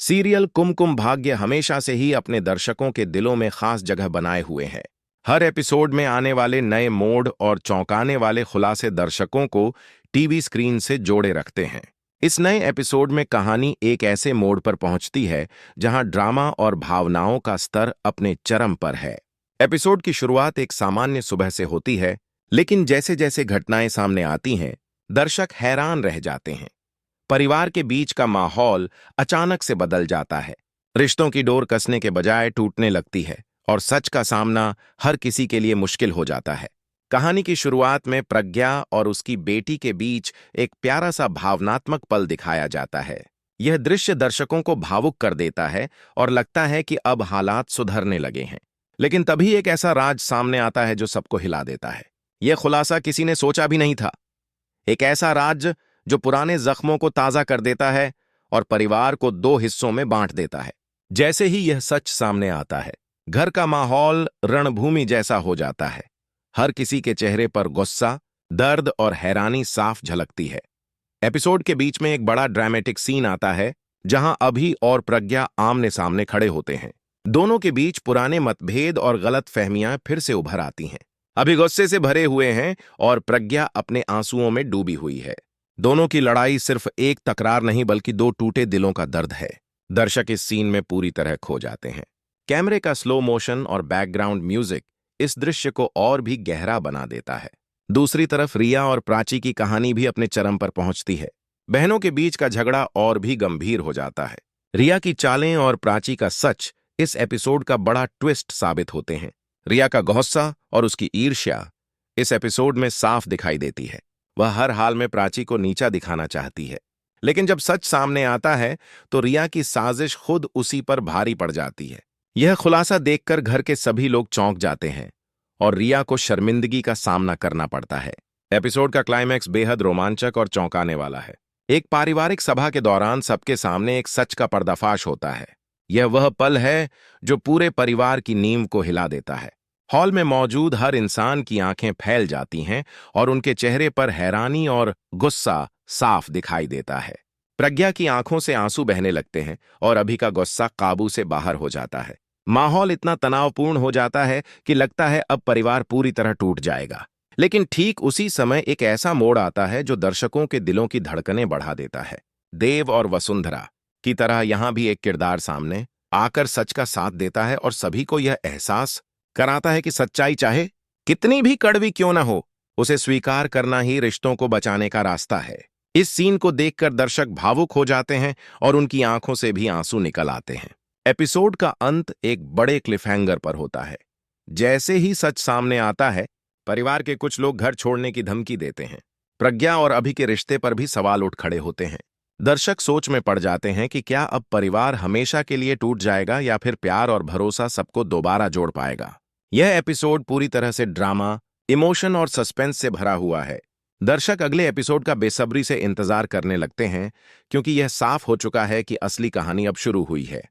Serial Kumkum Bhagya हमेशा से ही अपने दर्शकों के दिलों में खास जगह बनाए हुए है। हर एपिसोड में आने वाले नए मोड़ और चौंकाने वाले खुलासे दर्शकों को टीवी स्क्रीन से जोड़े रखते हैं। इस नए एपिसोड में कहानी एक ऐसे मोड़ पर पहुंचती है जहां ड्रामा और भावनाओं का स्तर अपने चरम पर है। एपिसोड की शुरुआत एक सामान्य सुबह से होती है, लेकिन जैसे जैसे घटनाएं सामने आती हैं, दर्शक हैरान रह जाते हैं। परिवार के बीच का माहौल अचानक से बदल जाता है। रिश्तों की डोर कसने के बजाय टूटने लगती है और सच का सामना हर किसी के लिए मुश्किल हो जाता है। कहानी की शुरुआत में प्रज्ञा और उसकी बेटी के बीच एक प्यारा सा भावनात्मक पल दिखाया जाता है। यह दृश्य दर्शकों को भावुक कर देता है और लगता है कि अब हालात सुधरने लगे हैं। लेकिन तभी एक ऐसा राज सामने आता है जो सबको हिला देता है। यह खुलासा किसी ने सोचा भी नहीं था। एक ऐसा राज जो पुराने जख्मों को ताजा कर देता है और परिवार को दो हिस्सों में बांट देता है। जैसे ही यह सच सामने आता है, घर का माहौल रणभूमि जैसा हो जाता है। हर किसी के चेहरे पर गुस्सा, दर्द और हैरानी साफ झलकती है। एपिसोड के बीच में एक बड़ा ड्रामेटिक सीन आता है जहां अभि और प्रज्ञा आमने सामने खड़े होते हैं। दोनों के बीच पुराने मतभेद और गलत फहमियां फिर से उभर आती हैं। अभि गुस्से से भरे हुए हैं और प्रज्ञा अपने आंसुओं में डूबी हुई है। दोनों की लड़ाई सिर्फ एक तकरार नहीं बल्कि दो टूटे दिलों का दर्द है। दर्शक इस सीन में पूरी तरह खो जाते हैं। कैमरे का स्लो मोशन और बैकग्राउंड म्यूजिक इस दृश्य को और भी गहरा बना देता है। दूसरी तरफ रिया और प्राची की कहानी भी अपने चरम पर पहुंचती है। बहनों के बीच का झगड़ा और भी गंभीर हो जाता है। रिया की चालें और प्राची का सच इस एपिसोड का बड़ा ट्विस्ट साबित होते हैं। रिया का गुस्सा और उसकी ईर्ष्या इस एपिसोड में साफ दिखाई देती है। वह हर हाल में प्राची को नीचा दिखाना चाहती है, लेकिन जब सच सामने आता है तो रिया की साजिश खुद उसी पर भारी पड़ जाती है। यह खुलासा देखकर घर के सभी लोग चौंक जाते हैं और रिया को शर्मिंदगी का सामना करना पड़ता है। एपिसोड का क्लाइमैक्स बेहद रोमांचक और चौंकाने वाला है। एक पारिवारिक सभा के दौरान सबके सामने एक सच का पर्दाफाश होता है। यह वह पल है जो पूरे परिवार की नींव को हिला देता है। हॉल में मौजूद हर इंसान की आंखें फैल जाती हैं और उनके चेहरे पर हैरानी और गुस्सा साफ दिखाई देता है। प्रज्ञा की आंखों से आंसू बहने लगते हैं और अभि का गुस्सा काबू से बाहर हो जाता है। माहौल इतना तनावपूर्ण हो जाता है कि लगता है अब परिवार पूरी तरह टूट जाएगा। लेकिन ठीक उसी समय एक ऐसा मोड़ आता है जो दर्शकों के दिलों की धड़कनें बढ़ा देता है। देव और वसुंधरा की तरह यहां भी एक किरदार सामने आकर सच का साथ देता है और सभी को यह एहसास कराता है कि सच्चाई चाहे कितनी भी कड़वी क्यों न हो, उसे स्वीकार करना ही रिश्तों को बचाने का रास्ता है। इस सीन को देखकर दर्शक भावुक हो जाते हैं और उनकी आंखों से भी आंसू निकल आते हैं। एपिसोड का अंत एक बड़े क्लिफहैंगर पर होता है। जैसे ही सच सामने आता है, परिवार के कुछ लोग घर छोड़ने की धमकी देते हैं। प्रज्ञा और अभि के रिश्ते पर भी सवाल उठ खड़े होते हैं। दर्शक सोच में पड़ जाते हैं कि क्या अब परिवार हमेशा के लिए टूट जाएगा या फिर प्यार और भरोसा सबको दोबारा जोड़ पाएगा। यह एपिसोड पूरी तरह से ड्रामा, इमोशन और सस्पेंस से भरा हुआ है। दर्शक अगले एपिसोड का बेसब्री से इंतजार करने लगते हैं क्योंकि यह साफ हो चुका है कि असली कहानी अब शुरू हुई है।